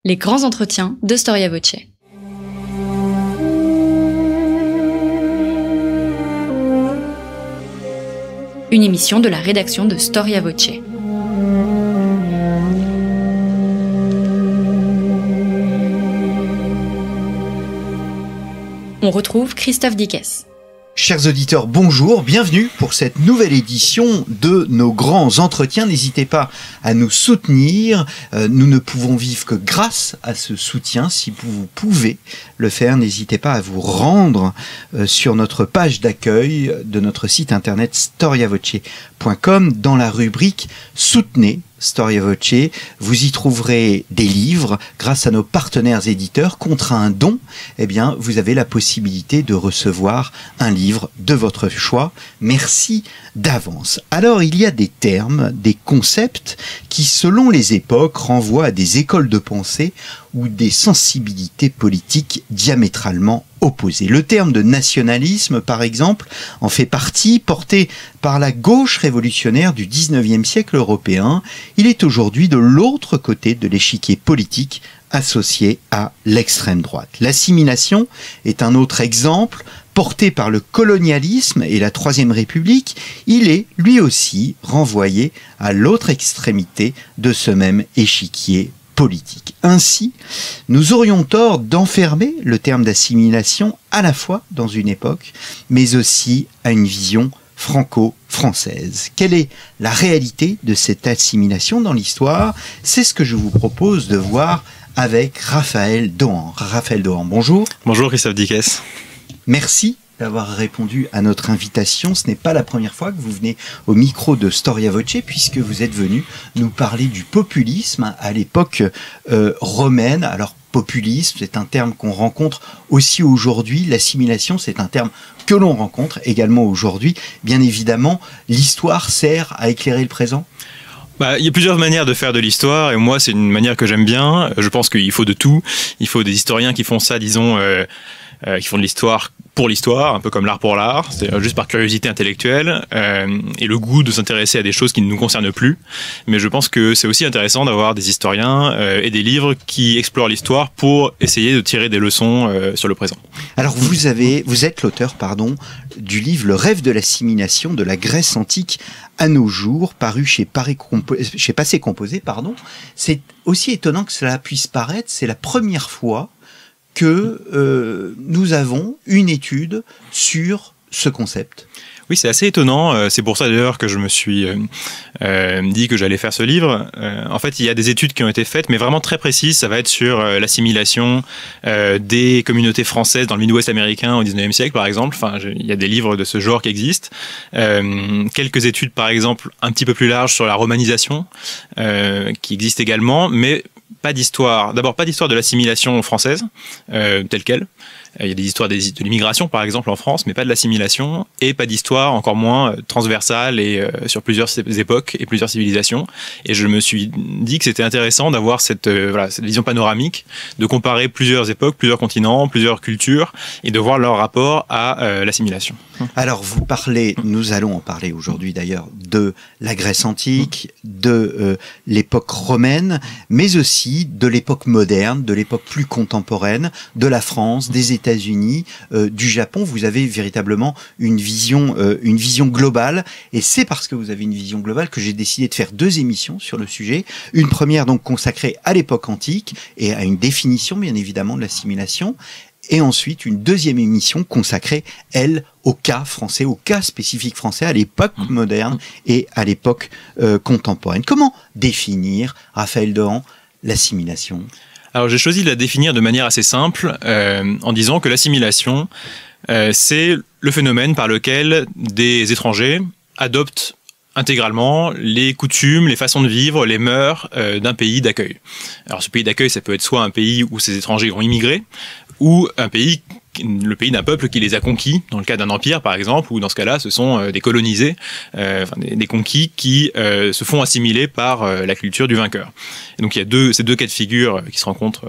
Les grands entretiens de Storia Voce. Une émission de la rédaction de Storia Voce. On retrouve Christophe Dickès. Chers auditeurs, bonjour, bienvenue pour cette nouvelle édition de nos grands entretiens. N'hésitez pas à nous soutenir, nous ne pouvons vivre que grâce à ce soutien. Si vous pouvez le faire, n'hésitez pas à vous rendre sur notre page d'accueil de notre site internet storiavoce.com dans la rubrique « Soutenez ». Storia Voce, vous y trouverez des livres grâce à nos partenaires éditeurs. Contre un don, eh bien, vous avez la possibilité de recevoir un livre de votre choix. Merci d'avance. Alors, il y a des termes, des concepts qui, selon les époques, renvoient à des écoles de pensée ou des sensibilités politiques diamétralement opposées. Le terme de nationalisme, par exemple, en fait partie, porté par la gauche révolutionnaire du 19e siècle européen. Il est aujourd'hui de l'autre côté de l'échiquier politique associé à l'extrême droite. L'assimilation est un autre exemple. Porté par le colonialisme et la Troisième République, il est lui aussi renvoyé à l'autre extrémité de ce même échiquier politique. Ainsi, nous aurions tort d'enfermer le terme d'assimilation à la fois dans une époque, mais aussi à une vision franco-française. Quelle est la réalité de cette assimilation dans l'histoire? C'est ce que je vous propose de voir avec Raphaël Dohan. Raphaël Dohan, bonjour. Bonjour Christophe Dickès. Merci d'avoir répondu à notre invitation. Ce n'est pas la première fois que vous venez au micro de Storia Voce, puisque vous êtes venu nous parler du populisme à l'époque romaine. Alors, populisme, c'est un terme qu'on rencontre aussi aujourd'hui. L'assimilation, c'est un terme que l'on rencontre également aujourd'hui. Bien évidemment, l'histoire sert à éclairer le présent. Il y a plusieurs manières de faire de l'histoire, et moi, c'est une manière que j'aime bien. Je pense qu'il faut de tout. Il faut des historiens qui font ça, disons, qui font de l'histoire pour l'histoire, un peu comme l'art pour l'art, c'est juste par curiosité intellectuelle et le goût de s'intéresser à des choses qui ne nous concernent plus. Mais je pense que c'est aussi intéressant d'avoir des historiens et des livres qui explorent l'histoire pour essayer de tirer des leçons sur le présent. Alors vous êtes l'auteur, du livre Le rêve de l'assimilation de la Grèce antique à nos jours, paru chez Passé Composé. C'est aussi étonnant que cela puisse paraître, c'est la première fois que nous avons une étude sur ce concept. Oui, c'est assez étonnant. C'est pour ça d'ailleurs que je me suis dit que j'allais faire ce livre. En fait, il y a des études qui ont été faites, mais vraiment très précises. Ça va être sur l'assimilation des communautés françaises dans le Midwest américain au 19e siècle, par exemple. Enfin, il y a des livres de ce genre qui existent. Quelques études, par exemple, un petit peu plus larges sur la romanisation, qui existent également, mais pas d'histoire. D'abord, pas d'histoire de l'assimilation française, telle quelle. Il y a des histoires de l'immigration, par exemple, en France, mais pas de l'assimilation, et pas d'histoire, encore moins, transversale et sur plusieurs époques et plusieurs civilisations. Et je me suis dit que c'était intéressant d'avoir cette vision panoramique, de comparer plusieurs époques, plusieurs continents, plusieurs cultures, et de voir leur rapport à l'assimilation. Alors, nous allons en parler aujourd'hui d'ailleurs, de la Grèce antique, de l'époque romaine, mais aussi de l'époque moderne, de l'époque plus contemporaine, de la France, des États-Unis, du Japon. Vous avez véritablement une vision globale, et c'est parce que vous avez une vision globale que j'ai décidé de faire 2 émissions sur le sujet. Une première donc consacrée à l'époque antique et à une définition bien évidemment de l'assimilation, et ensuite une 2e émission consacrée, elle, au cas français, au cas spécifique français, à l'époque moderne et à l'époque contemporaine. Comment définir, Raphaël Dohan, l'assimilation ? Alors j'ai choisi de la définir de manière assez simple en disant que l'assimilation, c'est le phénomène par lequel des étrangers adoptent intégralement les coutumes, les façons de vivre, les mœurs d'un pays d'accueil. Alors ce pays d'accueil, ça peut être soit un pays où ces étrangers ont immigré, ou un pays le pays d'un peuple qui les a conquis, dans le cas d'un empire par exemple, ou dans ce cas-là, ce sont des colonisés, des conquis qui se font assimiler par la culture du vainqueur. Et donc il y a ces deux cas de figure qui se rencontrent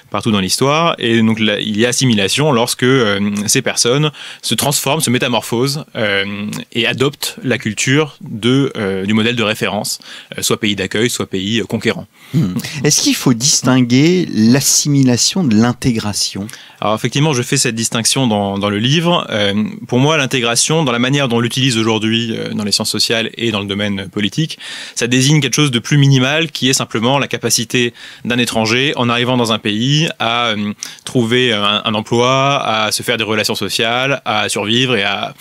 partout dans l'histoire, et donc là, il y a assimilation lorsque ces personnes se transforment, se métamorphosent et adoptent la culture du modèle de référence, soit pays d'accueil, soit pays conquérant. Est-ce qu'il faut distinguer l'assimilation de l'intégration ? Alors effectivement, je fais cette distinction dans le livre. Pour moi, l'intégration, dans la manière dont on l'utilise aujourd'hui dans les sciences sociales et dans le domaine politique, ça désigne quelque chose de plus minimal, qui est simplement la capacité d'un étranger, en arrivant dans un pays, à trouver un emploi, à se faire des relations sociales, à survivre et à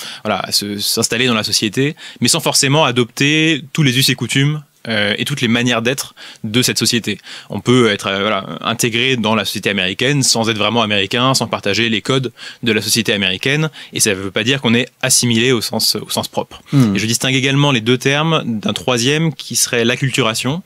s'installer dans la société, mais sans forcément adopter tous les us et coutumes et toutes les manières d'être de cette société. On peut être intégré dans la société américaine sans être vraiment américain, sans partager les codes de la société américaine, et ça ne veut pas dire qu'on est assimilé au sens propre. Et je distingue également les deux termes d'un troisième qui serait l'acculturation,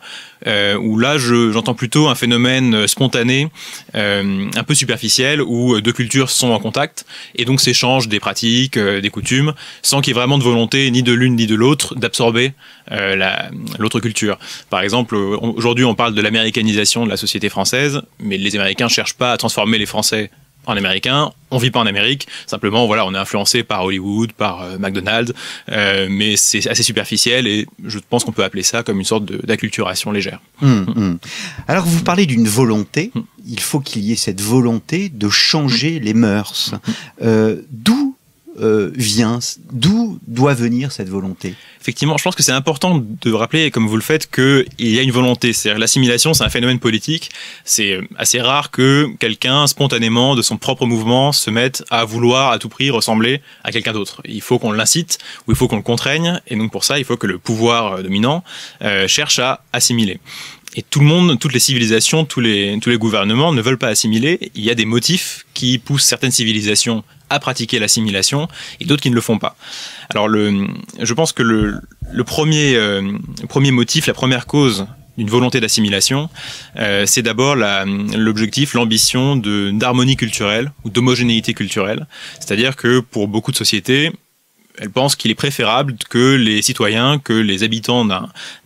où là j'entends plutôt un phénomène spontané, un peu superficiel, où deux cultures sont en contact et donc s'échangent des pratiques, des coutumes, sans qu'il y ait vraiment de volonté ni de l'une ni de l'autre d'absorber l'autre culture. Par exemple, aujourd'hui on parle de l'américanisation de la société française, mais les Américains ne cherchent pas à transformer les Français en Américains. On vit pas en Amérique, simplement voilà, on est influencé par Hollywood, par McDonald's, mais c'est assez superficiel et je pense qu'on peut appeler ça comme une sorte d'acculturation légère. Alors vous parlez d'une volonté, il faut qu'il y ait cette volonté de changer les mœurs. D'où doit venir cette volonté? Effectivement, je pense que c'est important de rappeler, comme vous le faites, qu'il y a une volonté. C'est-à-dire l'assimilation, c'est un phénomène politique. C'est assez rare que quelqu'un, spontanément, de son propre mouvement, se mette à vouloir à tout prix ressembler à quelqu'un d'autre. Il faut qu'on l'incite ou il faut qu'on le contraigne. Et donc pour ça, il faut que le pouvoir dominant cherche à assimiler. Et tout le monde, toutes les civilisations, tous les gouvernements ne veulent pas assimiler. Il y a des motifs qui poussent certaines civilisations à pratiquer l'assimilation et d'autres qui ne le font pas. Alors je pense que le premier motif, la première cause d'une volonté d'assimilation, c'est d'abord l'objectif, l'ambition d'harmonie culturelle ou d'homogénéité culturelle. C'est-à-dire que pour beaucoup de sociétés, elle pense qu'il est préférable que les citoyens, que les habitants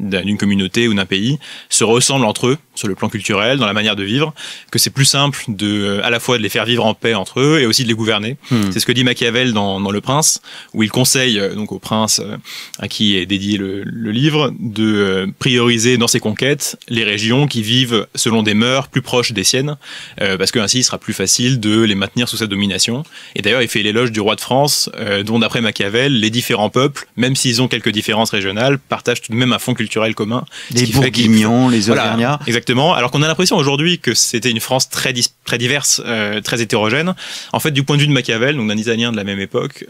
d'une communauté ou d'un pays se ressemblent entre eux sur le plan culturel, dans la manière de vivre, que c'est plus simple à la fois de les faire vivre en paix entre eux et aussi de les gouverner. C'est ce que dit Machiavel dans Le Prince, où il conseille donc au prince à qui est dédié le livre de prioriser dans ses conquêtes les régions qui vivent selon des mœurs plus proches des siennes, parce que ainsi il sera plus facile de les maintenir sous sa domination. Et d'ailleurs il fait l'éloge du roi de France, dont d'après Machiavel, les différents peuples, même s'ils ont quelques différences régionales, partagent tout de même un fond culturel commun. Les Bourguignons, les Auvergnats. Voilà, exactement. Alors qu'on a l'impression aujourd'hui que c'était une France très diverse, très hétérogène. En fait, du point de vue de Machiavel, donc d'un Italien de la même époque,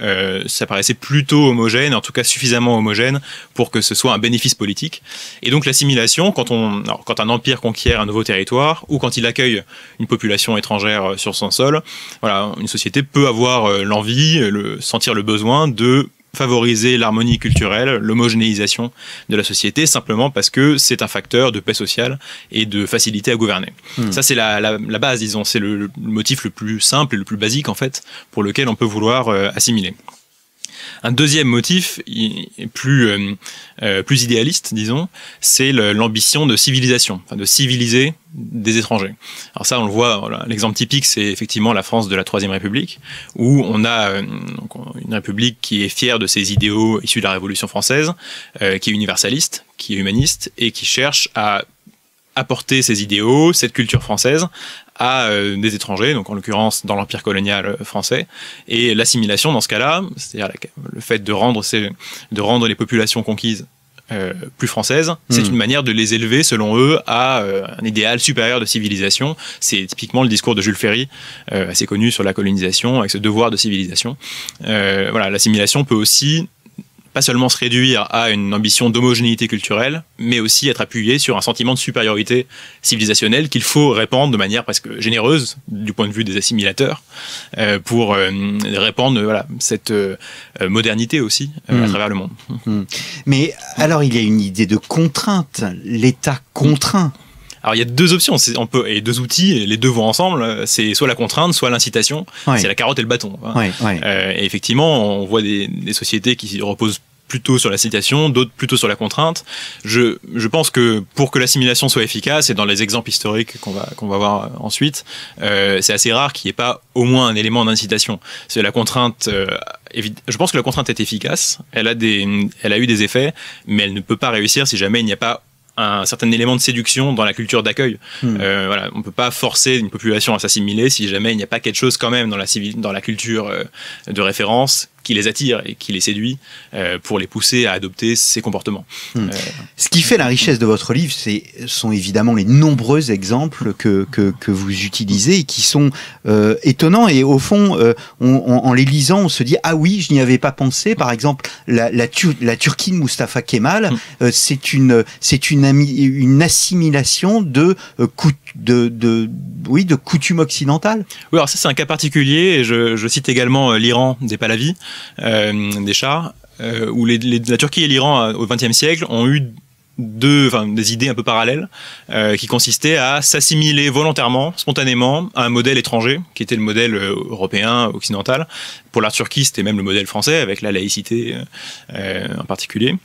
ça paraissait plutôt homogène, en tout cas suffisamment homogène pour que ce soit un bénéfice politique. Et donc l'assimilation, quand un empire conquiert un nouveau territoire ou quand il accueille une population étrangère sur son sol, voilà, une société peut avoir l'envie, sentir le besoin de favoriser l'harmonie culturelle, l'homogénéisation de la société, simplement parce que c'est un facteur de paix sociale et de facilité à gouverner. Ça, c'est la base, disons. C'est le motif le plus simple et le plus basique, en fait, pour lequel on peut vouloir assimiler. Un deuxième motif, plus idéaliste, disons, c'est l'ambition de civilisation, enfin de civiliser des étrangers. Alors ça, on le voit, voilà, l'exemple typique, c'est effectivement la France de la Troisième République, où on a une république qui est fière de ses idéaux issus de la Révolution française, qui est universaliste, qui est humaniste, et qui cherche à apporter ces idéaux, cette culture française, à des étrangers, donc en l'occurrence dans l'empire colonial français. Et l'assimilation dans ce cas-là, c'est-à-dire le fait de rendre les populations conquises plus françaises, c'est une manière de les élever, selon eux, à un idéal supérieur de civilisation. C'est typiquement le discours de Jules Ferry, assez connu sur la colonisation, avec ce devoir de civilisation. Voilà, l'assimilation peut aussi pas seulement se réduire à une ambition d'homogénéité culturelle, mais aussi être appuyé sur un sentiment de supériorité civilisationnelle qu'il faut répandre de manière presque généreuse du point de vue des assimilateurs pour répandre cette modernité aussi à travers le monde. Mais alors il y a une idée de contrainte, l'État contraint. Alors il y a deux options, et deux outils, et les deux vont ensemble. C'est soit la contrainte, soit l'incitation. Ouais. C'est la carotte et le bâton. Ouais, ouais. Et effectivement, on voit des sociétés qui reposent plutôt sur l'incitation, d'autres plutôt sur la contrainte. Je pense que pour que l'assimilation soit efficace, et dans les exemples historiques qu'on va voir ensuite, c'est assez rare qu'il n'y ait pas au moins un élément d'incitation. C'est la contrainte. Je pense que la contrainte est efficace. Elle a eu des effets, mais elle ne peut pas réussir si jamais il n'y a pas un certain élément de séduction dans la culture d'accueil. Voilà, on peut pas forcer une population à s'assimiler si jamais il n'y a pas quelque chose quand même dans la culture de référence qui les attire et qui les séduit pour les pousser à adopter ces comportements. Ce qui fait la richesse de votre livre, sont évidemment les nombreux exemples que vous utilisez et qui sont étonnants. Et au fond, en les lisant, on se dit « Ah oui, je n'y avais pas pensé ». Par exemple, la Turquie de Mustafa Kemal, c'est une assimilation de coutumes occidentales. Oui, alors ça c'est un cas particulier. Et je cite également l'Iran des Pahlavis, des Shahs, où la Turquie et l'Iran au XXe siècle ont eu des idées un peu parallèles qui consistaient à s'assimiler volontairement, spontanément, à un modèle étranger, qui était le modèle européen, occidental. Pour la Turquie, c'était même le modèle français, avec la laïcité en particulier.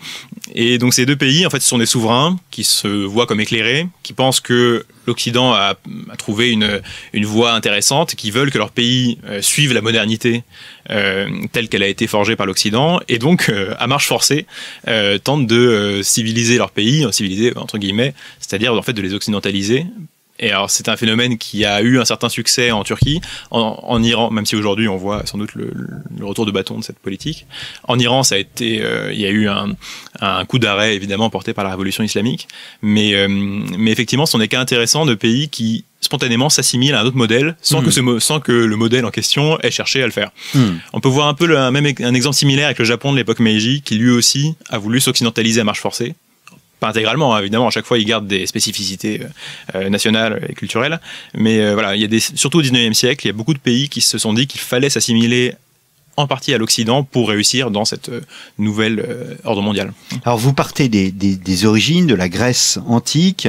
Et donc ces deux pays, en fait, ce sont des souverains qui se voient comme éclairés, qui pensent que l'Occident a trouvé une voie intéressante, qui veulent que leur pays suive la modernité telle qu'elle a été forgée par l'Occident, et donc, à marche forcée, tentent de civiliser leur pays, civiliser entre guillemets, c'est-à-dire en fait de les occidentaliser. Et alors c'est un phénomène qui a eu un certain succès en Turquie, en Iran, même si aujourd'hui on voit sans doute le retour de bâton de cette politique. En Iran, ça a été, il y a eu un coup d'arrêt évidemment porté par la révolution islamique, mais effectivement, ce n'est qu'un intéressant de pays qui spontanément s'assimile à un autre modèle sans que le modèle en question ait cherché à le faire. On peut voir un peu un exemple similaire avec le Japon de l'époque Meiji, qui lui aussi a voulu s'occidentaliser à marche forcée. Pas intégralement, hein, évidemment, à chaque fois, ils gardent des spécificités nationales et culturelles. Mais voilà, surtout au XIXe siècle, il y a beaucoup de pays qui se sont dit qu'il fallait s'assimiler en partie à l'Occident pour réussir dans cette nouvelle ordre mondial. Alors vous partez des origines de la Grèce antique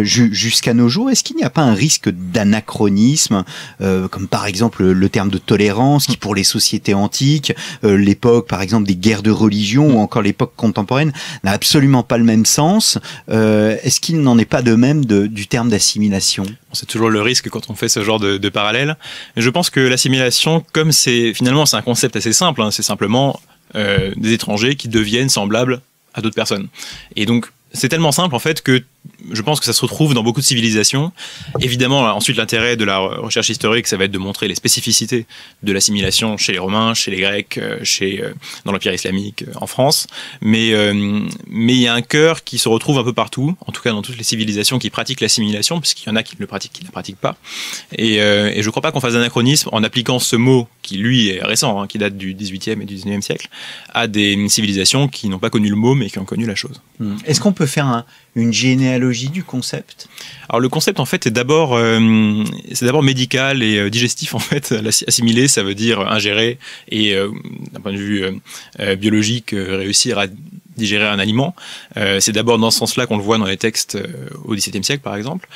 jusqu'à nos jours. Est-ce qu'il n'y a pas un risque d'anachronisme, comme par exemple le terme de tolérance qui pour les sociétés antiques, l'époque par exemple des guerres de religion ou encore l'époque contemporaine n'a absolument pas le même sens. Est-ce qu'il n'en est pas de même du terme d'assimilation ? C'est toujours le risque quand on fait ce genre de parallèle. Mais je pense que l'assimilation, comme c'est un concept assez simple, hein, c'est simplement des étrangers qui deviennent semblables à d'autres personnes. Et donc c'est tellement simple en fait que je pense que ça se retrouve dans beaucoup de civilisations. Évidemment, ensuite, l'intérêt de la recherche historique, ça va être de montrer les spécificités de l'assimilation chez les Romains, chez les Grecs, dans l'Empire islamique, en France. Mais il y a un cœur qui se retrouve un peu partout, en tout cas dans toutes les civilisations qui pratiquent l'assimilation, puisqu'il y en a qui le pratiquent, qui ne la pratiquent pas. Et je ne crois pas qu'on fasse d'anachronisme en appliquant ce mot, qui lui est récent, hein, qui date du XVIIIe et du XIXe siècle, à des civilisations qui n'ont pas connu le mot, mais qui ont connu la chose. Est-ce qu'on peut faire une généalogie du concept? Alors le concept en fait c'est d'abord médical et digestif en fait. Assimiler, ça veut dire ingérer et d'un point de vue biologique réussir à digérer un aliment. C'est d'abord dans ce sens-là qu'on le voit dans les textes au XVIIe siècle par exemple.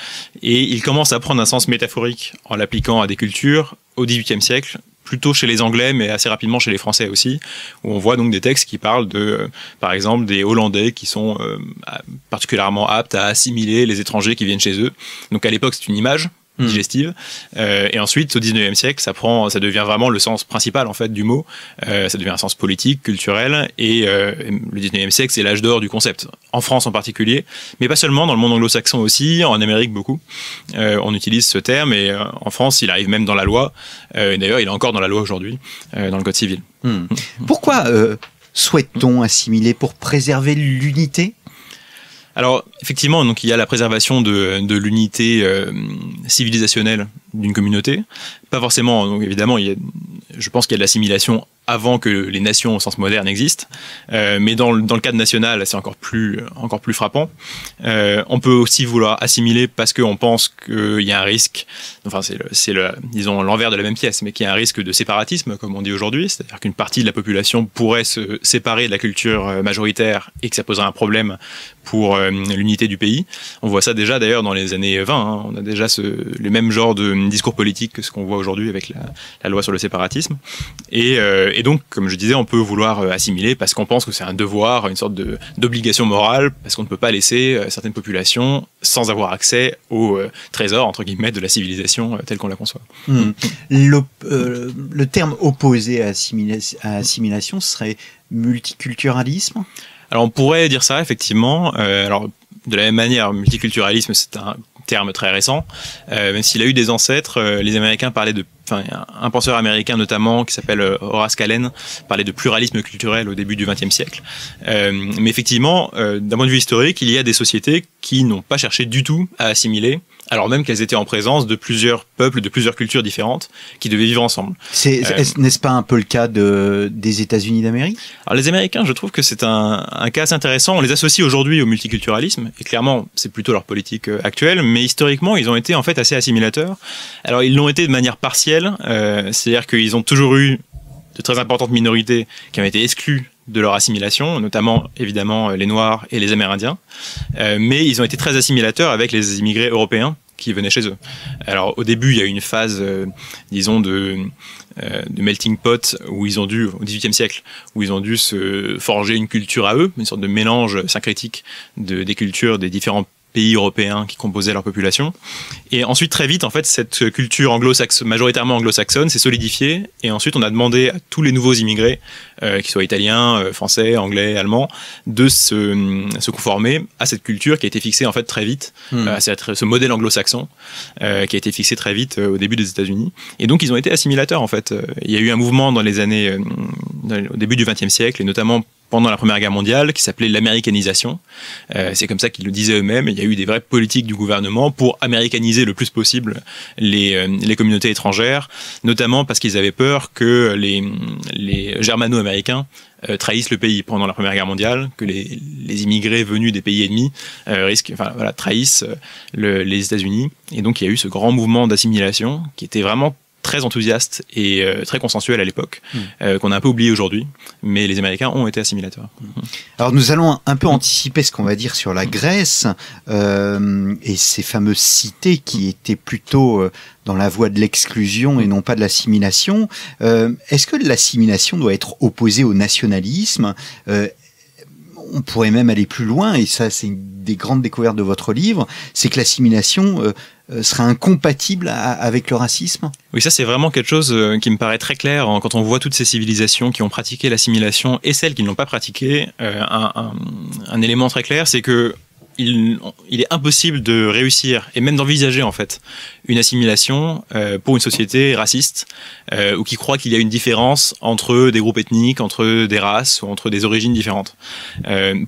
Et il commence à prendre un sens métaphorique en l'appliquant à des cultures au XVIIIe siècle, plutôt chez les Anglais, mais assez rapidement chez les Français aussi, où on voit donc des textes qui parlent par exemple, des Hollandais qui sont particulièrement aptes à assimiler les étrangers qui viennent chez eux. Donc à l'époque, c'est une image digestive. Et ensuite, au XIXe siècle, ça devient vraiment le sens principal en fait du mot. Ça devient un sens politique, culturel. Et le XIXe siècle, c'est l'âge d'or du concept. En France en particulier, mais pas seulement, dans le monde anglo-saxon aussi, en Amérique beaucoup. On utilise ce terme et en France, il arrive même dans la loi. Et d'ailleurs, il est encore dans la loi aujourd'hui, dans le Code civil. Pourquoi souhaite-t-on assimiler? Pour préserver l'unité? Alors, effectivement, donc, il y a la préservation de l'unité civilisationnelle d'une communauté. Pas forcément, donc évidemment, je pense qu'il y a de l'assimilation avant que les nations au sens moderne existent. Mais dans le cadre national, c'est encore plus frappant. On peut aussi vouloir assimiler parce qu'on pense qu'il y a un risque, enfin disons l'envers de la même pièce, mais qu'il y a un risque de séparatisme, comme on dit aujourd'hui, c'est-à-dire qu'une partie de la population pourrait se séparer de la culture majoritaire et que ça poserait un problème pour l'unité du pays. On voit ça déjà d'ailleurs dans les années 20. Hein. On a déjà le même genre de discours politique que ce qu'on voit aujourd'hui avec la loi sur le séparatisme. Et donc, comme je disais, on peut vouloir assimiler parce qu'on pense que c'est un devoir, une sorte d'obligation morale, parce qu'on ne peut pas laisser certaines populations sans avoir accès au trésor, entre guillemets, de la civilisation telle qu'on la conçoit. Le terme opposé à assimilation serait multiculturalisme? Alors on pourrait dire ça effectivement. Alors de la même manière, multiculturalisme c'est un terme très récent, même s'il a eu des ancêtres. Les Américains parlaient un penseur américain notamment qui s'appelle Horace Kallen parlait de pluralisme culturel au début du XXe siècle. Mais effectivement, d'un point de vue historique, il y a des sociétés qui n'ont pas cherché du tout à assimiler, alors même qu'elles étaient en présence de plusieurs peuples, de plusieurs cultures différentes, qui devaient vivre ensemble. N'est-ce pas un peu le cas des États-Unis d'Amérique? Alors les Américains, je trouve que c'est un cas assez intéressant. On les associe aujourd'hui au multiculturalisme, et clairement, c'est plutôt leur politique actuelle, mais historiquement, ils ont été en fait assez assimilateurs. Alors ils l'ont été de manière partielle, c'est-à-dire qu'ils ont toujours eu de très importantes minorités qui ont été exclues de leur assimilation, notamment évidemment les Noirs et les Amérindiens, mais ils ont été très assimilateurs avec les immigrés européens qui venaient chez eux. Alors au début, il y a eu une phase, disons, de melting pot où ils ont dû, au XVIIIe siècle, où ils ont dû se forger une culture à eux, une sorte de mélange syncrétique des cultures des différents pays européens qui composaient leur population. Et ensuite, très vite, en fait, cette culture majoritairement anglo-saxonne s'est solidifiée. Et ensuite, on a demandé à tous les nouveaux immigrés, qu'ils soient italiens, français, anglais, allemands, de se conformer à cette culture qui a été fixée en fait très vite, à ce modèle anglo-saxon qui a été fixé très vite au début des États-Unis. Et donc, ils ont été assimilateurs en fait. Il y a eu un mouvement dans les années, au début du XXe siècle, et notamment pendant la Première Guerre mondiale, qui s'appelait l'américanisation. C'est comme ça qu'ils le disaient eux-mêmes. Il y a eu des vraies politiques du gouvernement pour américaniser le plus possible les communautés étrangères, notamment parce qu'ils avaient peur que les germano-américains trahissent le pays pendant la Première Guerre mondiale, que les immigrés venus des pays ennemis trahissent les États-Unis. Et donc il y a eu ce grand mouvement d'assimilation qui était vraiment très enthousiaste et très consensuel à l'époque, qu'on a un peu oublié aujourd'hui, mais les Américains ont été assimilateurs. Alors nous allons un peu anticiper ce qu'on va dire sur la Grèce et ces fameuses cités qui étaient plutôt dans la voie de l'exclusion et non pas de l'assimilation. Est-ce que l'assimilation doit être opposée au nationalisme? On pourrait même aller plus loin, et ça c'est une des grandes découvertes de votre livre, c'est que l'assimilation serait incompatible avec le racisme? Oui, ça c'est vraiment quelque chose qui me paraît très clair quand on voit toutes ces civilisations qui ont pratiqué l'assimilation et celles qui ne l'ont pas pratiquée. Un élément très clair, c'est que il est impossible de réussir et même d'envisager en fait une assimilation pour une société raciste ou qui croit qu'il y a une différence entre des groupes ethniques, entre des races ou entre des origines différentes.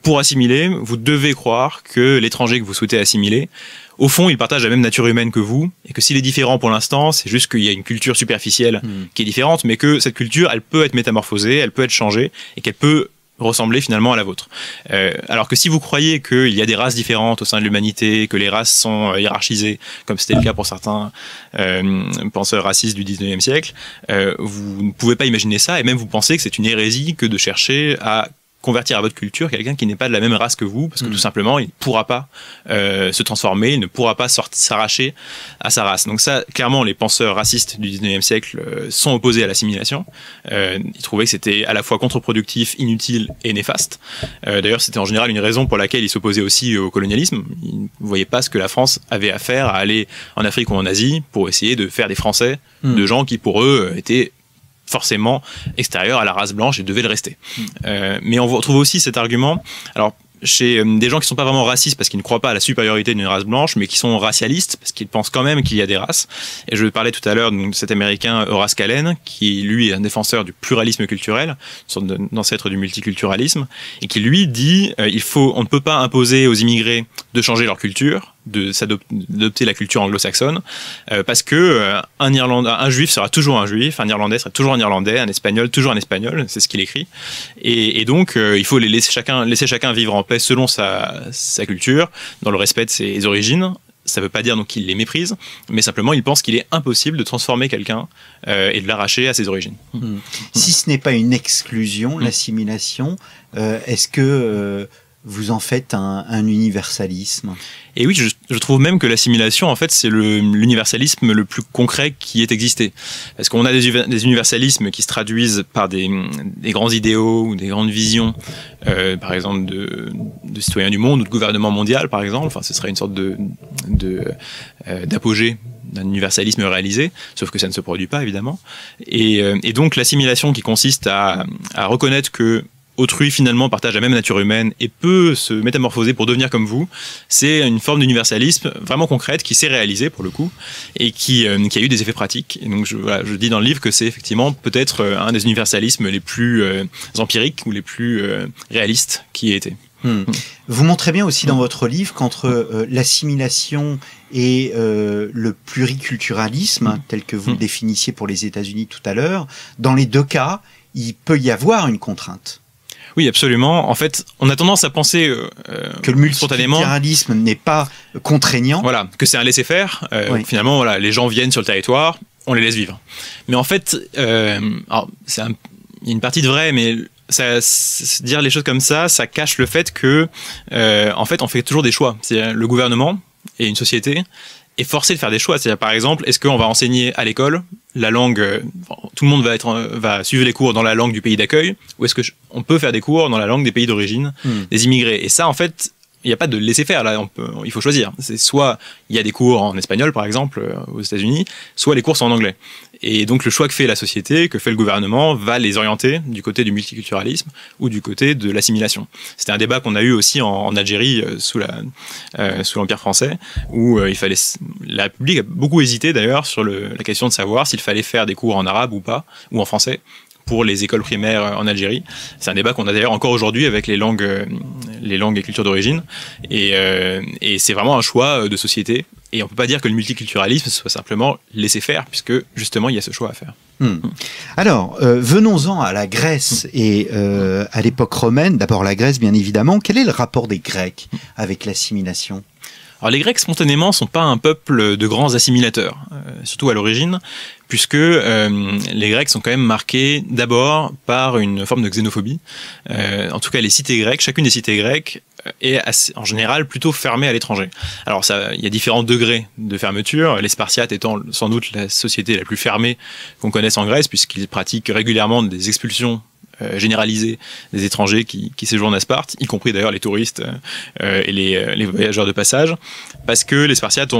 Pour assimiler, vous devez croire que l'étranger que vous souhaitez assimiler, au fond, il partage la même nature humaine que vous, et que s'il est différent pour l'instant, c'est juste qu'il y a une culture superficielle qui est différente, mais que cette culture, elle peut être métamorphosée, elle peut être changée, et qu'elle peut ressembler finalement à la vôtre. Alors que si vous croyez qu'il y a des races différentes au sein de l'humanité, que les races sont hiérarchisées, comme c'était le cas pour certains penseurs racistes du 19e siècle, vous ne pouvez pas imaginer ça, et même vous pensez que c'est une hérésie que de chercher à convertir à votre culture quelqu'un qui n'est pas de la même race que vous, parce que tout simplement, il ne pourra pas se transformer, il ne pourra pas s'arracher à sa race. Donc ça, clairement, les penseurs racistes du 19e siècle sont opposés à l'assimilation. Ils trouvaient que c'était à la fois contre-productif, inutile et néfaste. D'ailleurs, c'était en général une raison pour laquelle ils s'opposaient aussi au colonialisme. Ils ne voyaient pas ce que la France avait à faire, à aller en Afrique ou en Asie pour essayer de faire des Français, de gens qui, pour eux, étaient forcément extérieur à la race blanche et devait le rester. Mais on retrouve aussi cet argument, alors chez des gens qui ne sont pas vraiment racistes parce qu'ils ne croient pas à la supériorité d'une race blanche, mais qui sont racialistes parce qu'ils pensent quand même qu'il y a des races. Et je parlais tout à l'heure de cet Américain Horace Kallen, qui lui est un défenseur du pluralisme culturel, une sorte d'ancêtre du multiculturalisme, et qui lui dit on ne peut pas imposer aux immigrés de changer leur culture, d'adopter la culture anglo-saxonne, parce que un juif sera toujours un juif, un irlandais sera toujours un irlandais, un espagnol toujours un espagnol, c'est ce qu'il écrit, et donc il faut laisser chacun vivre en paix selon sa culture, dans le respect de ses origines. Ça ne veut pas dire donc qu'il les méprise, mais simplement il pense qu'il est impossible de transformer quelqu'un et de l'arracher à ses origines. Si ce n'est pas une exclusion, l'assimilation, est-ce que vous en faites un universalisme. Et oui, je trouve même que l'assimilation, en fait, c'est l'universalisme le plus concret qui ait existé. Parce qu'on a des universalismes qui se traduisent par des grands idéaux ou des grandes visions, par exemple de citoyens du monde ou de gouvernement mondial, par exemple. Enfin, ce serait une sorte d'apogée d'un universalisme réalisé, sauf que ça ne se produit pas, évidemment. Et donc, l'assimilation qui consiste à reconnaître que autrui finalement partage la même nature humaine et peut se métamorphoser pour devenir comme vous, c'est une forme d'universalisme vraiment concrète qui s'est réalisée pour le coup et qui a eu des effets pratiques. Et donc je dis dans le livre que c'est effectivement peut-être un des universalismes les plus empiriques ou les plus réalistes qui ait été. Vous montrez bien aussi dans votre livre qu'entre l'assimilation et le pluriculturalisme, tel que vous le définissiez pour les États-Unis tout à l'heure, dans les deux cas, il peut y avoir une contrainte. Oui, absolument. En fait, on a tendance à penser que le multiculturalisme n'est pas contraignant. Voilà, que c'est un laisser-faire. Oui. Finalement, voilà, les gens viennent sur le territoire, on les laisse vivre. Mais en fait, il y a une partie de vrai, mais dire les choses comme ça cache le fait que, en fait, on fait toujours des choix. C'est le gouvernement et une société est forcé de faire des choix. C'est-à-dire, par exemple, est-ce qu'on va enseigner à l'école la langue, tout le monde va suivre les cours dans la langue du pays d'accueil, ou est-ce qu'on peut faire des cours dans la langue des pays d'origine des immigrés? Et ça, en fait, il n'y a pas de laisser-faire, là, il faut choisir. C'est soit il y a des cours en espagnol, par exemple, aux États-Unis, soit les cours sont en anglais. Et donc, le choix que fait la société, que fait le gouvernement, va les orienter du côté du multiculturalisme ou du côté de l'assimilation. C'était un débat qu'on a eu aussi en Algérie, sous l'Empire français, où la République a beaucoup hésité, d'ailleurs, sur la question de savoir s'il fallait faire des cours en arabe ou pas, ou en français, pour les écoles primaires en Algérie. C'est un débat qu'on a d'ailleurs encore aujourd'hui avec les langues et cultures d'origine. Et c'est vraiment un choix de société. Et on peut pas dire que le multiculturalisme soit simplement laisser faire, puisque justement il y a ce choix à faire. Alors, venons-en à la Grèce et à l'époque romaine. D'abord la Grèce, bien évidemment. Quel est le rapport des Grecs avec l'assimilation ? Alors les Grecs, spontanément, sont pas un peuple de grands assimilateurs, surtout à l'origine, puisque les Grecs sont quand même marqués d'abord par une forme de xénophobie. En tout cas, les cités grecques, chacune des cités grecques est en général plutôt fermée à l'étranger. Alors il y a différents degrés de fermeture, les Spartiates étant sans doute la société la plus fermée qu'on connaisse en Grèce, puisqu'ils pratiquent régulièrement des expulsions généralisée des étrangers qui séjournent à Sparte, y compris d'ailleurs les touristes et les voyageurs de passage, parce que les Spartiates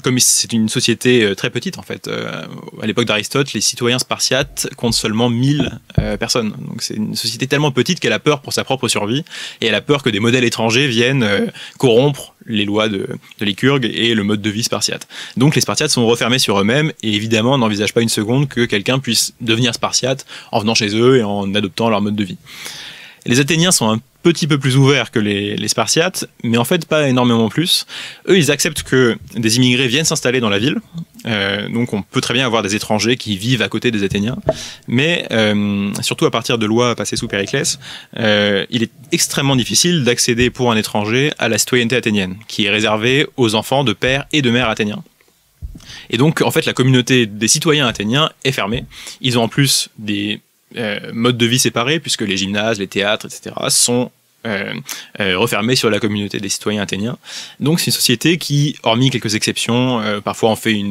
comme c'est une société très petite en fait, à l'époque d'Aristote, les citoyens spartiates comptent seulement 1000 personnes. Donc c'est une société tellement petite qu'elle a peur pour sa propre survie, et elle a peur que des modèles étrangers viennent corrompre les lois de Lycurgue et le mode de vie spartiate. Donc les Spartiates sont refermés sur eux-mêmes, et évidemment n'envisagent pas une seconde que quelqu'un puisse devenir spartiate en venant chez eux et en adoptant leur mode de vie. Les Athéniens sont un petit peu plus ouverts que les Spartiates, mais en fait pas énormément plus. Eux, ils acceptent que des immigrés viennent s'installer dans la ville, donc on peut très bien avoir des étrangers qui vivent à côté des Athéniens, mais surtout à partir de lois passées sous Périclès, il est extrêmement difficile d'accéder pour un étranger à la citoyenneté athénienne, qui est réservée aux enfants de pères et de mères athéniens. Et donc, en fait, la communauté des citoyens athéniens est fermée. Ils ont en plus des modes de vie séparés, puisque les gymnases, les théâtres, etc. sont refermés sur la communauté des citoyens athéniens. Donc c'est une société qui, hormis quelques exceptions, parfois on fait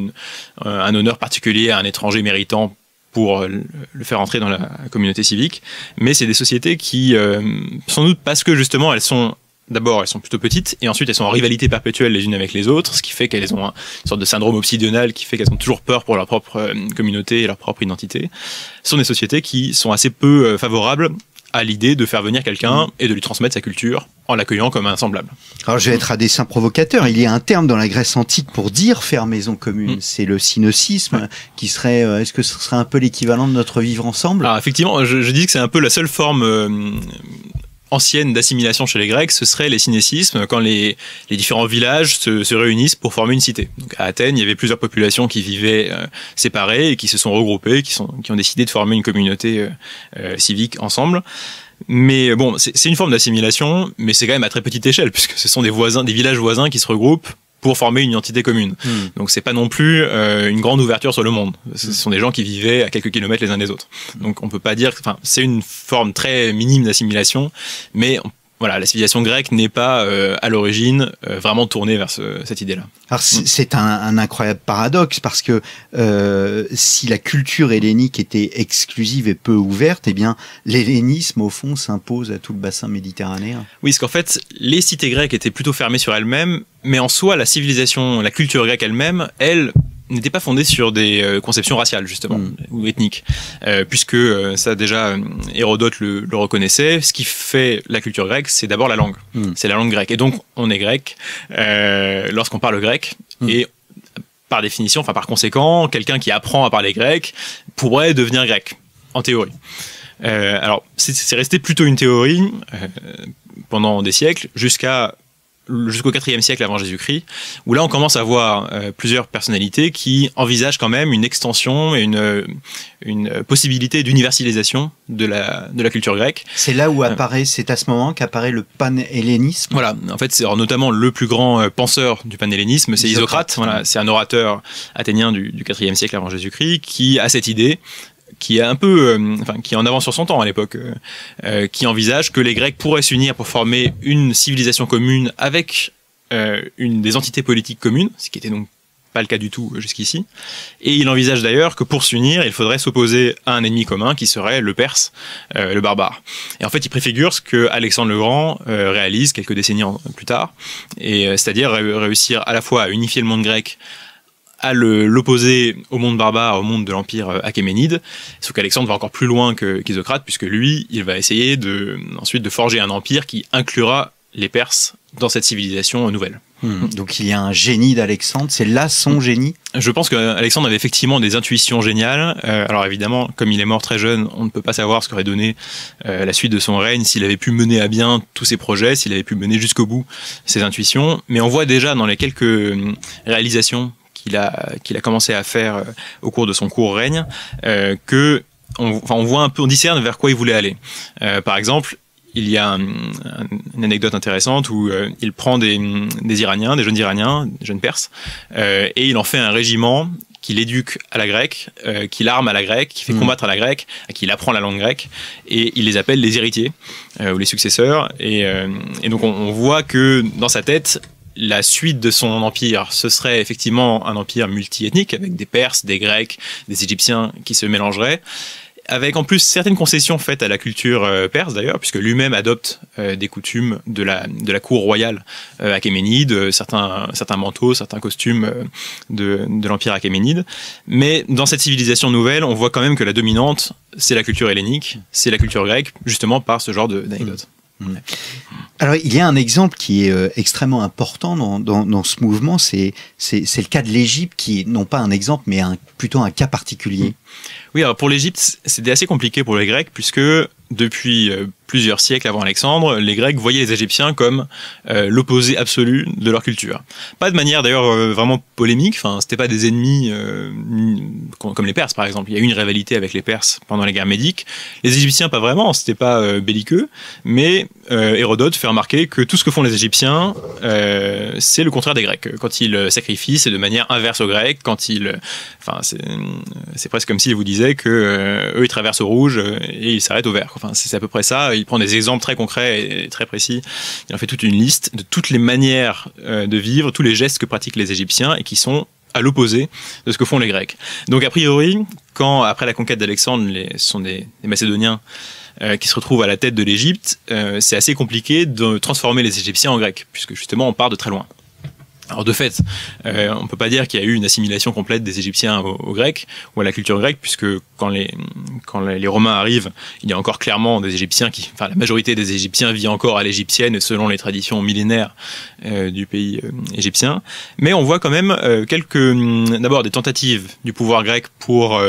un honneur particulier à un étranger méritant pour le faire entrer dans la communauté civique, mais c'est des sociétés qui, sans doute parce que justement elles sont plutôt petites, et ensuite elles sont en rivalité perpétuelle les unes avec les autres, ce qui fait qu'elles ont une sorte de syndrome obsidional qui fait qu'elles ont toujours peur pour leur propre communauté et leur propre identité. Ce sont des sociétés qui sont assez peu favorables à l'idée de faire venir quelqu'un et de lui transmettre sa culture en l'accueillant comme un semblable. Alors je vais être à dessein provocateur, il y a un terme dans la Grèce antique pour dire faire maison commune, c'est le synocisme, qui serait, est-ce que ce serait un peu l'équivalent de notre vivre ensemble ? Alors effectivement, je dis que c'est un peu la seule forme ancienne d'assimilation chez les Grecs, ce serait les synécismes, quand les différents villages se réunissent pour former une cité. Donc à Athènes, il y avait plusieurs populations qui vivaient séparées et qui se sont regroupées, qui ont décidé de former une communauté civique ensemble. Mais bon, c'est une forme d'assimilation, mais c'est quand même à très petite échelle, puisque ce sont des villages voisins qui se regroupent pour former une identité commune. Donc c'est pas non plus une grande ouverture sur le monde. Ce sont des gens qui vivaient à quelques kilomètres les uns des autres. Donc on peut pas dire, c'est une forme très minime d'assimilation, mais voilà, la civilisation grecque n'est pas à l'origine vraiment tournée vers cette idée-là. Alors c'est un incroyable paradoxe parce que si la culture hellénique était exclusive et peu ouverte, eh bien l'hellénisme au fond s'impose à tout le bassin méditerranéen. Oui, parce qu'en fait, les cités grecques étaient plutôt fermées sur elles-mêmes, mais en soi, la civilisation, la culture grecque elle-même, elle n'était pas fondée sur des conceptions raciales justement ou ethniques, puisque ça déjà Hérodote le reconnaissait. Ce qui fait la culture grecque, c'est d'abord la langue. C'est la langue grecque, et donc on est grec lorsqu'on parle grec, et par définition, enfin par conséquent, quelqu'un qui apprend à parler grec pourrait devenir grec en théorie. Alors c'est resté plutôt une théorie pendant des siècles jusqu'au IVe siècle avant Jésus-Christ, où là on commence à voir plusieurs personnalités qui envisagent quand même une extension et une possibilité d'universalisation de la culture grecque. C'est là où c'est à ce moment qu'apparaît le panhellénisme. Voilà, en fait c'est notamment le plus grand penseur du panhellénisme, c'est Isocrate. Voilà, c'est un orateur athénien du IVe siècle avant Jésus-Christ qui a cette idée, qui est un peu, qui est en avance sur son temps à l'époque, qui envisage que les Grecs pourraient s'unir pour former une civilisation commune avec des entités politiques communes, ce qui était donc pas le cas du tout jusqu'ici. Et il envisage d'ailleurs que pour s'unir, il faudrait s'opposer à un ennemi commun qui serait le Perse, le barbare. Et en fait, il préfigure ce que Alexandre le Grand réalise quelques décennies plus tard, et c'est-à-dire réussir à la fois à unifier le monde grec, à l'opposer au monde barbare, au monde de l'empire achéménide. Sauf qu'Alexandre va encore plus loin qu'Isocrate, puisque lui, il va essayer ensuite de forger un empire qui inclura les Perses dans cette civilisation nouvelle. Donc il y a un génie d'Alexandre, c'est là son génie. Je pense qu'Alexandre avait effectivement des intuitions géniales. Alors évidemment, comme il est mort très jeune, on ne peut pas savoir ce qu'aurait donné la suite de son règne, s'il avait pu mener à bien tous ses projets, s'il avait pu mener jusqu'au bout ses intuitions. Mais on voit déjà dans les quelques réalisations qu'il a commencé à faire au cours de son court règne, on voit un peu, on discerne vers quoi il voulait aller. Par exemple, il y a une anecdote intéressante où il prend des Iraniens, des jeunes Perses, et il en fait un régiment qu'il éduque à la grecque, qu'il arme à la grecque, qui fait combattre à la grecque, qu'il apprend la langue grecque, et il les appelle les héritiers ou les successeurs. Et donc on voit que dans sa tête, la suite de son empire, ce serait effectivement un empire multiethnique avec des Perses, des Grecs, des Égyptiens qui se mélangeraient, avec en plus certaines concessions faites à la culture perse d'ailleurs, puisque lui-même adopte des coutumes de la cour royale achéménide, certains manteaux, certains costumes de l'empire achéménide. Mais dans cette civilisation nouvelle, on voit quand même que la dominante, c'est la culture hellénique, c'est la culture grecque, justement par ce genre d'anecdotes. Alors, il y a un exemple qui est extrêmement important dans ce mouvement, c'est le cas de l'Égypte, qui est non pas un exemple, mais plutôt un cas particulier. Oui, alors pour l'Égypte, c'était assez compliqué pour les Grecs, puisque depuis plusieurs siècles avant Alexandre, les Grecs voyaient les Égyptiens comme l'opposé absolu de leur culture. Pas de manière d'ailleurs vraiment polémique, enfin c'était pas des ennemis comme les Perses par exemple. Il y a eu une rivalité avec les Perses pendant les guerres médiques. Les Égyptiens pas vraiment, c'était pas belliqueux, mais Hérodote fait remarquer que tout ce que font les Égyptiens, c'est le contraire des Grecs. Quand ils sacrifient, c'est de manière inverse aux Grecs. C'est presque comme s'il vous disait que eux ils traversent au rouge et ils s'arrêtent au vert. Enfin, c'est à peu près ça. Il prend des exemples très concrets et très précis. Il en fait toute une liste de toutes les manières de vivre, tous les gestes que pratiquent les Égyptiens et qui sont à l'opposé de ce que font les Grecs. Donc a priori, quand après la conquête d'Alexandre, ce sont des Macédoniens qui se retrouvent à la tête de l'Égypte, c'est assez compliqué de transformer les Égyptiens en Grecs, puisque justement on part de très loin. Alors de fait, on ne peut pas dire qu'il y a eu une assimilation complète des Égyptiens aux Grecs ou à la culture grecque, puisque quand les Romains arrivent, il y a encore clairement des Égyptiens la majorité des Égyptiens vit encore à l'égyptienne selon les traditions millénaires du pays égyptien. Mais on voit quand même d'abord des tentatives du pouvoir grec pour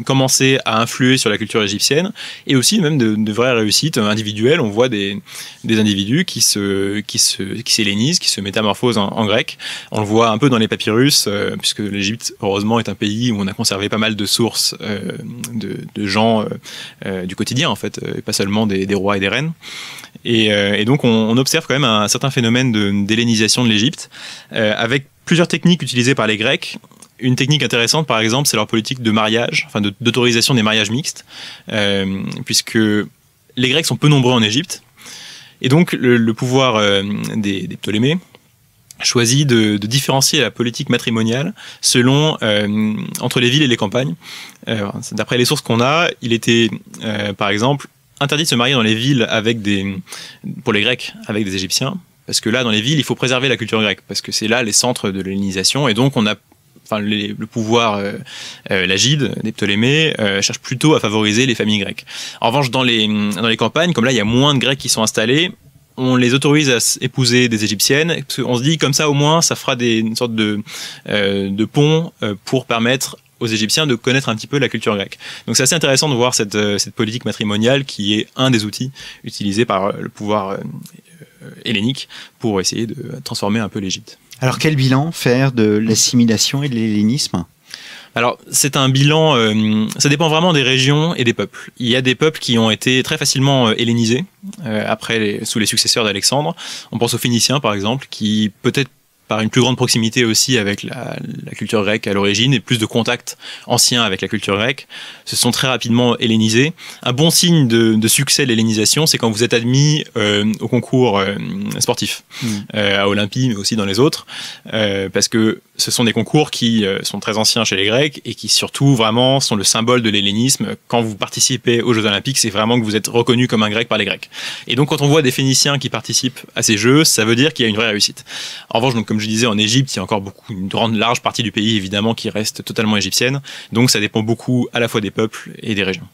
commencer à influer sur la culture égyptienne, et aussi même de vraies réussites individuelles. On voit des individus qui s'hellénisent, qui se métamorphosent en grec. On le voit un peu dans les papyrus, puisque l'Égypte, heureusement, est un pays où on a conservé pas mal de sources de gens du quotidien, en fait, et pas seulement des rois et des reines. Et donc, on observe quand même un certain phénomène d'hellénisation de l'Égypte, avec plusieurs techniques utilisées par les Grecs. Une technique intéressante, par exemple, c'est leur politique de mariage, enfin d'autorisation des mariages mixtes, puisque les Grecs sont peu nombreux en Égypte. Et donc le pouvoir des Ptolémées choisit de différencier la politique matrimoniale selon entre les villes et les campagnes. D'après les sources qu'on a, il était par exemple interdit de se marier dans les villes pour les Grecs avec des Égyptiens, parce que là dans les villes il faut préserver la culture grecque, parce que c'est là les centres de l'hellénisation, et donc le pouvoir lagide des Ptolémées cherche plutôt à favoriser les familles grecques. En revanche, dans les campagnes, comme là il y a moins de Grecs qui sont installés, on les autorise à épouser des Égyptiennes, parce qu'on se dit comme ça au moins ça fera une sorte de pont pour permettre aux Égyptiens de connaître un petit peu la culture grecque. Donc c'est assez intéressant de voir cette politique matrimoniale qui est un des outils utilisés par le pouvoir hellénique pour essayer de transformer un peu l'Égypte. Alors quel bilan faire de l'assimilation et de l'hellénisme ? Alors, c'est un bilan, ça dépend vraiment des régions et des peuples. Il y a des peuples qui ont été très facilement hellénisés sous les successeurs d'Alexandre. On pense aux Phéniciens, par exemple, qui peut-être par une plus grande proximité aussi avec la culture grecque à l'origine et plus de contacts anciens avec la culture grecque, se sont très rapidement hellénisés. Un bon signe de succès de l'hellénisation, c'est quand vous êtes admis au concours sportif, à Olympie, mais aussi dans les autres, parce que ce sont des concours qui sont très anciens chez les Grecs et qui surtout vraiment sont le symbole de l'hellénisme. Quand vous participez aux Jeux Olympiques, c'est vraiment que vous êtes reconnu comme un Grec par les Grecs. Et donc quand on voit des Phéniciens qui participent à ces Jeux, ça veut dire qu'il y a une vraie réussite. En revanche, donc, comme je disais, en Égypte, il y a encore une large partie du pays évidemment qui reste totalement égyptienne. Donc ça dépend beaucoup à la fois des peuples et des régions.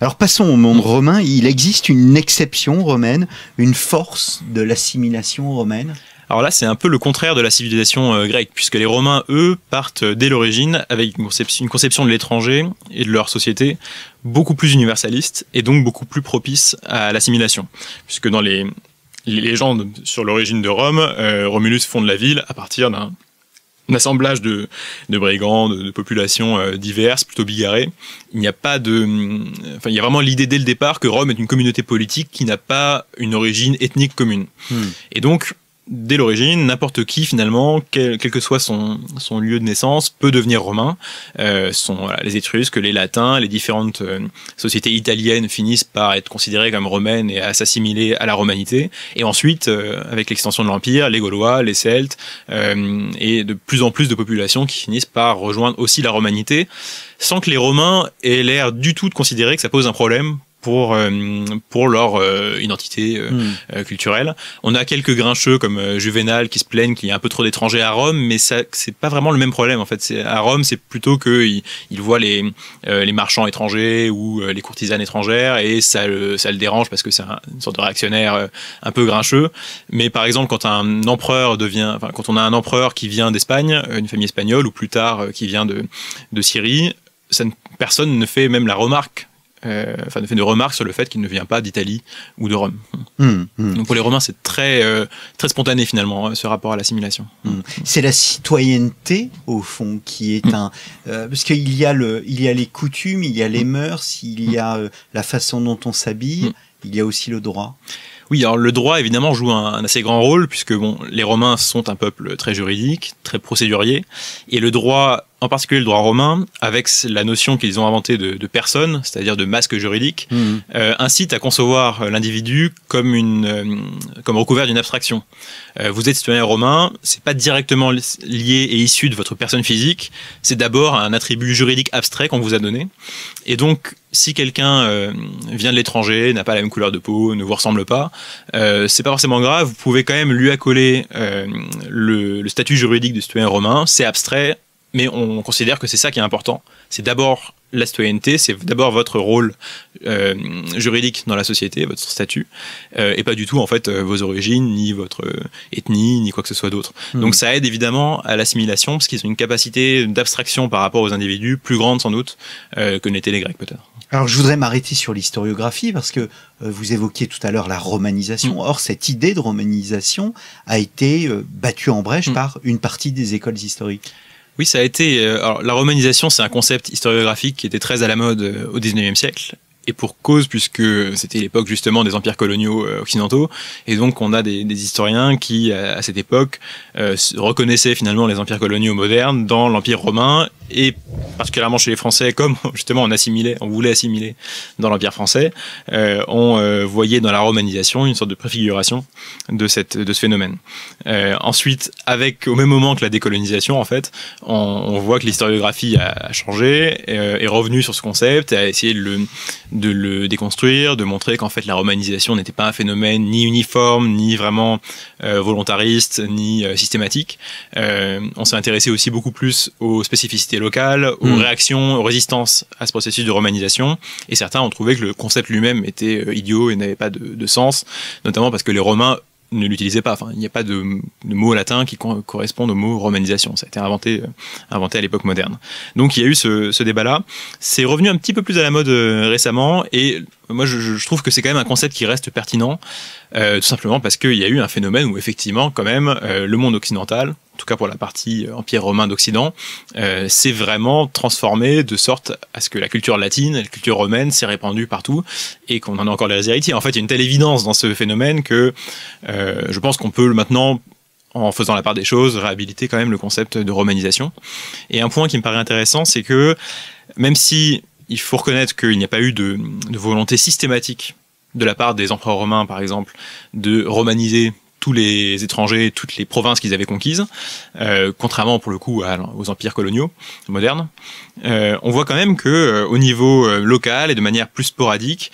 Alors passons au monde romain. Il existe une exception romaine, une force de l'assimilation romaine. Alors là, c'est un peu le contraire de la civilisation grecque, puisque les Romains, eux, partent dès l'origine avec une conception de l'étranger et de leur société beaucoup plus universaliste et donc beaucoup plus propice à l'assimilation. Puisque dans les légendes sur l'origine de Rome, Romulus fonde la ville à partir d'un assemblage de brigands, de populations diverses, plutôt bigarrées. Il y a vraiment l'idée dès le départ que Rome est une communauté politique qui n'a pas une origine ethnique commune. Et donc, dès l'origine, n'importe qui finalement, quel que soit son lieu de naissance, peut devenir romain. Les Étrusques, les Latins, les différentes sociétés italiennes finissent par être considérées comme romaines et à s'assimiler à la romanité. Et ensuite, avec l'extension de l'Empire, les Gaulois, les Celtes, et de plus en plus de populations qui finissent par rejoindre aussi la romanité, sans que les Romains aient l'air du tout de considérer que ça pose un problème pour leur identité culturelle. On a quelques grincheux comme Juvénal qui se plaignent qu'il y a un peu trop d'étrangers à Rome, mais ça c'est pas vraiment le même problème en fait. À Rome, c'est plutôt qu'ils voient les marchands étrangers ou les courtisanes étrangères et ça le dérange parce que c'est une sorte de réactionnaire un peu grincheux. Mais par exemple, quand on a un empereur qui vient d'Espagne, une famille espagnole, ou plus tard qui vient de Syrie, personne ne fait même la remarque. Ne fait de remarques sur le fait qu'il ne vient pas d'Italie ou de Rome. Donc pour les Romains, c'est très spontané finalement ce rapport à l'assimilation. C'est la citoyenneté au fond qui est parce qu'il y a les coutumes, il y a les mœurs, il y a la façon dont on s'habille, il y a aussi le droit. Oui, alors le droit évidemment joue un assez grand rôle puisque les Romains sont un peuple très juridique, très procédurier, et le droit, en particulier le droit romain, avec la notion qu'ils ont inventée de personne, c'est-à-dire de masque juridique, incite à concevoir l'individu comme recouvert d'une abstraction. Vous êtes citoyen romain, c'est pas directement lié et issu de votre personne physique, c'est d'abord un attribut juridique abstrait qu'on vous a donné, et donc si quelqu'un vient de l'étranger, n'a pas la même couleur de peau, ne vous ressemble pas, c'est pas forcément grave, vous pouvez quand même lui accoler le statut juridique de citoyen romain, c'est abstrait, mais on considère que c'est ça qui est important. C'est d'abord la citoyenneté, c'est d'abord votre rôle juridique dans la société, votre statut, et pas du tout en fait vos origines, ni votre ethnie, ni quoi que ce soit d'autre. Donc ça aide évidemment à l'assimilation, parce qu'ils ont une capacité d'abstraction par rapport aux individus plus grande sans doute que n'étaient les Grecs peut-être. Alors je voudrais m'arrêter sur l'historiographie, parce que vous évoquiez tout à l'heure la romanisation. Or, cette idée de romanisation a été battue en brèche par une partie des écoles historiques. Oui, ça a été. Alors, la romanisation, c'est un concept historiographique qui était très à la mode au XIXe siècle. Et pour cause, puisque c'était l'époque justement des empires coloniaux occidentaux. Et donc, on a des historiens qui, à cette époque, reconnaissaient finalement les empires coloniaux modernes dans l'Empire romain et particulièrement chez les Français, comme justement on voulait assimiler dans l'Empire français, on voyait dans la romanisation une sorte de préfiguration de ce phénomène. Ensuite, au même moment que la décolonisation, en fait, on voit que l'historiographie a changé, est revenue sur ce concept, a essayé de le déconstruire, de montrer qu'en fait la romanisation n'était pas un phénomène ni uniforme, ni vraiment volontariste, ni systématique. On s'est intéressé aussi beaucoup plus aux spécificités locales, aux réactions, aux résistances à ce processus de romanisation, et certains ont trouvé que le concept lui-même était idiot et n'avait pas de sens, notamment parce que les Romains ne l'utilisaient pas. Enfin, il n'y a pas de mot latin qui correspond au mot romanisation. Ça a été inventé à l'époque moderne. Donc il y a eu ce débat-là. C'est revenu un petit peu plus à la mode récemment, et moi je trouve que c'est quand même un concept qui reste pertinent, tout simplement parce qu'il y a eu un phénomène où effectivement quand même le monde occidental, en tout cas pour la partie Empire romain d'Occident, s'est vraiment transformé de sorte à ce que la culture latine, la culture romaine s'est répandue partout et qu'on en a encore les héritiers. En fait, il y a une telle évidence dans ce phénomène que je pense qu'on peut maintenant, en faisant la part des choses, réhabiliter quand même le concept de romanisation. Et un point qui me paraît intéressant, c'est que même si il faut reconnaître qu'il n'y a pas eu de volonté systématique de la part des empereurs romains, par exemple, de romaniser tous les étrangers, toutes les provinces qu'ils avaient conquises, contrairement pour le coup aux empires coloniaux modernes. On voit quand même que au niveau local et de manière plus sporadique,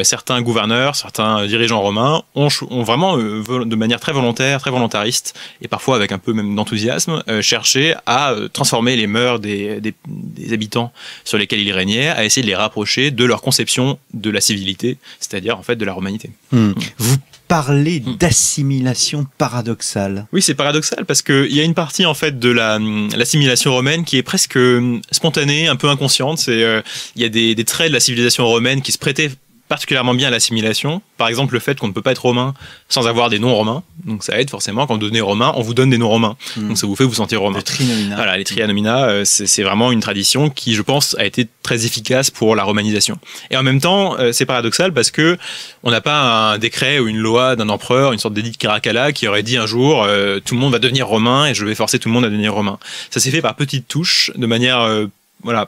certains gouverneurs, certains dirigeants romains ont vraiment de manière très volontaire, très volontariste, et parfois avec un peu même d'enthousiasme, cherché à transformer les mœurs des habitants sur lesquels ils régnaient, à essayer de les rapprocher de leur conception de la civilité, c'est-à-dire en fait de la romanité. Vous parlez d'assimilation paradoxale. Oui, c'est paradoxal parce qu'il y a une partie en fait de l'assimilation romaine qui est presque spontanée, un peu inconsciente. Il y a des traits de la civilisation romaine qui se prêtaient particulièrement bien à l'assimilation. Par exemple, le fait qu'on ne peut pas être romain sans avoir des noms romains. Donc ça aide forcément, quand vous devenez romain, on vous donne des noms romains. Donc ça vous fait vous sentir romain. Les trinomina. Voilà, les trinomina, c'est vraiment une tradition qui, je pense, a été très efficace pour la romanisation. Et en même temps, c'est paradoxal parce que on n'a pas un décret ou une loi d'un empereur, une sorte d'édit Caracalla qui aurait dit un jour tout le monde va devenir romain et je vais forcer tout le monde à devenir romain. Ça s'est fait par petites touches, de manière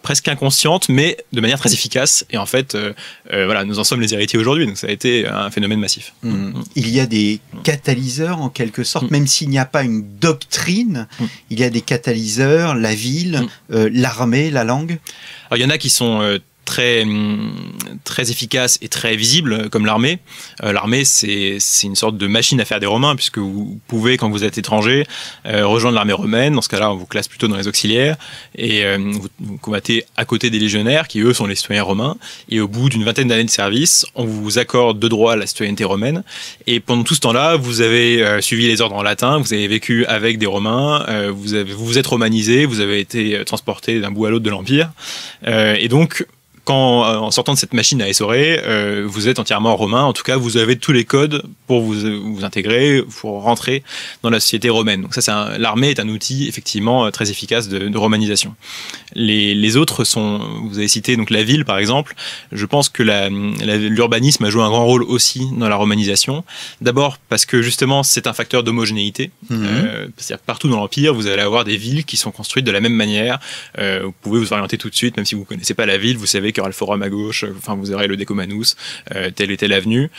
presque inconsciente, mais de manière très efficace. Et en fait, nous en sommes les héritiers aujourd'hui. Donc ça a été un phénomène massif. Il y a des catalyseurs, en quelque sorte, même s'il n'y a pas une doctrine, il y a des catalyseurs, la ville, l'armée, la langue. Alors, il y en a qui sont très efficace et très visible, comme l'armée. L'armée, c'est une sorte de machine à faire des Romains, puisque vous pouvez, quand vous êtes étranger, rejoindre l'armée romaine. Dans ce cas-là, on vous classe plutôt dans les auxiliaires, et vous combattez à côté des légionnaires, qui eux sont les citoyens romains. Et au bout d'une vingtaine d'années de service, on vous accorde de droit à la citoyenneté romaine. Et pendant tout ce temps-là, vous avez suivi les ordres en latin, vous avez vécu avec des Romains, vous vous êtes romanisé, vous avez été transporté d'un bout à l'autre de l'Empire. Et donc, en sortant de cette machine à essorer, vous êtes entièrement romain. En tout cas, vous avez tous les codes pour vous intégrer, pour rentrer dans la société romaine. Donc ça, l'armée est un outil effectivement très efficace de romanisation. Les autres sont, vous avez cité donc la ville par exemple. Je pense que l'urbanisme a joué un grand rôle aussi dans la romanisation. D'abord parce que justement c'est un facteur d'homogénéité. C'est-à-dire que partout dans l'Empire, vous allez avoir des villes qui sont construites de la même manière. Vous pouvez vous orienter tout de suite, même si vous ne connaissez pas la ville, vous savez qu'il y aura le forum à gauche, vous aurez le Decumanus, telle et telle avenue,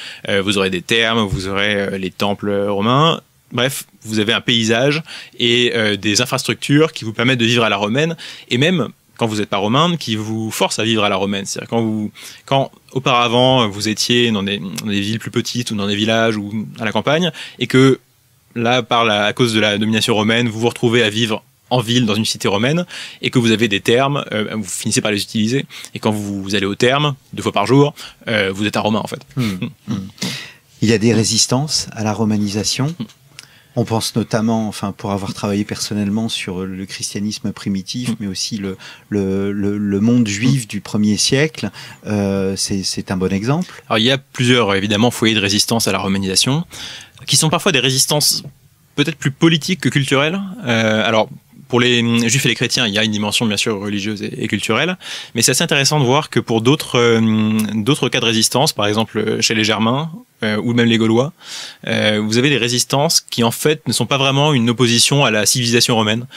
vous aurez des thermes, vous aurez les temples romains. Bref, vous avez un paysage et des infrastructures qui vous permettent de vivre à la romaine, et même quand vous n'êtes pas romain, qui vous forcent à vivre à la romaine. C'est-à-dire quand auparavant vous étiez dans des villes plus petites ou dans des villages ou à la campagne, et que là, à cause de la domination romaine, vous vous retrouvez à vivre en ville, dans une cité romaine, et que vous avez des thermes, vous finissez par les utiliser. Et quand vous allez aux thermes, 2 fois par jour, vous êtes un romain, en fait. Il y a des résistances à la romanisation. On pense notamment, pour avoir travaillé personnellement sur le christianisme primitif, mais aussi le monde juif du 1er siècle, c'est un bon exemple. Alors, il y a plusieurs, évidemment, foyers de résistance à la romanisation, qui sont parfois des résistances peut-être plus politiques que culturelles. Alors, pour les juifs et les chrétiens, il y a une dimension bien sûr religieuse et culturelle, mais c'est assez intéressant de voir que pour d'autres cas de résistance, par exemple chez les Germains ou même les Gaulois, vous avez des résistances qui en fait ne sont pas vraiment une opposition à la civilisation romaine,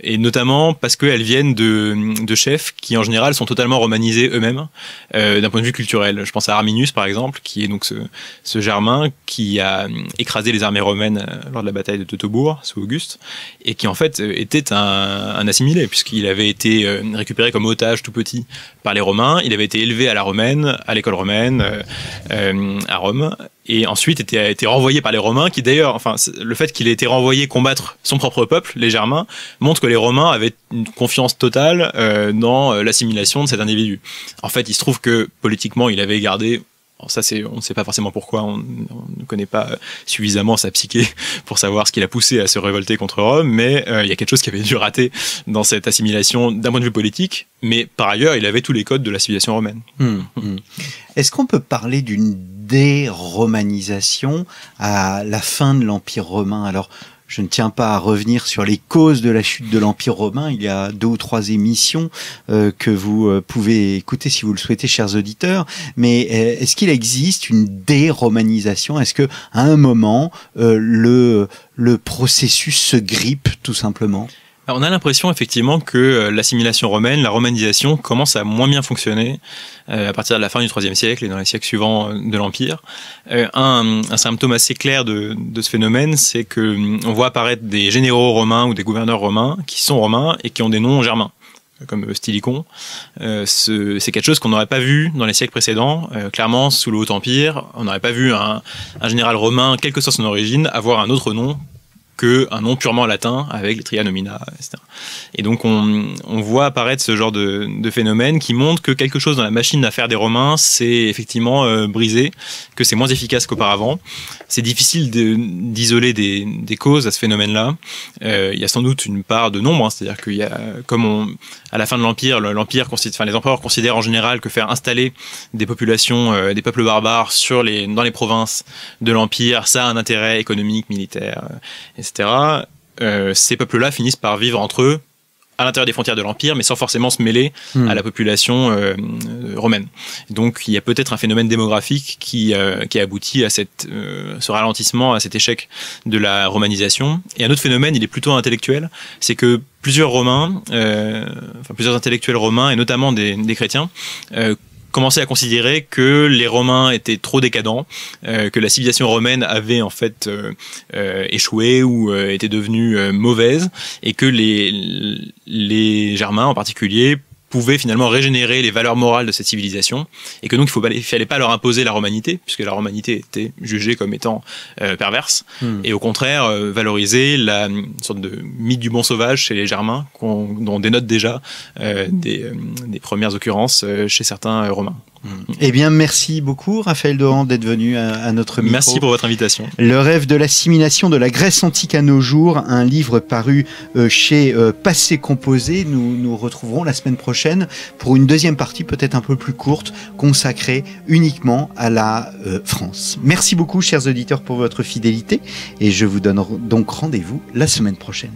et notamment parce qu'elles viennent de chefs qui en général sont totalement romanisés eux-mêmes d'un point de vue culturel. Je pense à Arminius par exemple, qui est donc ce Germain qui a écrasé les armées romaines lors de la bataille de Teutobourg sous Auguste, et qui en fait était un assimilé, puisqu'il avait été récupéré comme otage tout petit par les Romains, il avait été élevé à la romaine, à l'école romaine, à Rome, et ensuite a été renvoyé par les Romains, qui d'ailleurs, enfin, le fait qu'il ait été renvoyé combattre son propre peuple, les Germains, montre que les Romains avaient une confiance totale dans l'assimilation de cet individu. En fait, il se trouve que politiquement, il avait gardé... Alors ça, on ne sait pas forcément pourquoi, on ne connaît pas suffisamment sa psyché pour savoir ce qui l'a poussé à se révolter contre Rome, mais il y a quelque chose qui avait dû rater dans cette assimilation d'un point de vue politique, mais par ailleurs, il avait tous les codes de la civilisation romaine. Est-ce qu'on peut parler d'une déromanisation à la fin de l'Empire romain? Alors, je ne tiens pas à revenir sur les causes de la chute de l'Empire romain. Il y a 2 ou 3 émissions que vous pouvez écouter si vous le souhaitez, chers auditeurs. Mais est-ce qu'il existe une déromanisation? Est-ce que à un moment le processus se grippe tout simplement? Alors, on a l'impression effectivement que l'assimilation romaine, la romanisation, commence à moins bien fonctionner à partir de la fin du IIIe siècle et dans les siècles suivants de l'Empire. Un symptôme assez clair de ce phénomène, c'est que on voit apparaître des généraux romains ou des gouverneurs romains qui sont romains et qui ont des noms germains, comme Stylicon. C'est quelque chose qu'on n'aurait pas vu dans les siècles précédents. Clairement, sous le Haut-Empire, on n'aurait pas vu un général romain, quelle que soit son origine, avoir un autre nom qu'un nom purement latin avec les tria nomina, etc. Et donc on voit apparaître ce genre de phénomène qui montre que quelque chose dans la machine d'affaires des Romains s'est effectivement brisé, que c'est moins efficace qu'auparavant. C'est difficile d'isoler des causes à ce phénomène-là. Il y a sans doute une part de nombre, hein, c'est-à-dire qu'il y a, à la fin de l'Empire, les empereurs considèrent en général que faire installer des populations, des peuples barbares dans les provinces de l'Empire, ça a un intérêt économique, militaire, etc. Ces peuples-là finissent par vivre entre eux à l'intérieur des frontières de l'Empire, mais sans forcément se mêler à la population romaine. Donc il y a peut-être un phénomène démographique qui aboutit à ce ralentissement, à cet échec de la romanisation. Et un autre phénomène, il est plutôt intellectuel, c'est que plusieurs intellectuels romains, et notamment des chrétiens, commençaient à considérer que les Romains étaient trop décadents, que la civilisation romaine avait en fait échoué ou était devenue mauvaise, et que les Germains en particulier pouvaient finalement régénérer les valeurs morales de cette civilisation, et que donc il fallait pas leur imposer la romanité, puisque la romanité était jugée comme étant perverse, et au contraire valoriser une sorte de mythe du bon sauvage chez les Germains, dont on dénote déjà des premières occurrences chez certains Romains. Eh bien, merci beaucoup, Raphaël Dohan, d'être venu à notre micro. Merci pour votre invitation. Le rêve de l'assimilation de la Grèce antique à nos jours, un livre paru chez Passé Composé. Nous nous retrouverons la semaine prochaine pour une deuxième partie, peut-être un peu plus courte, consacrée uniquement à la France. Merci beaucoup, chers auditeurs, pour votre fidélité, et je vous donne donc rendez-vous la semaine prochaine.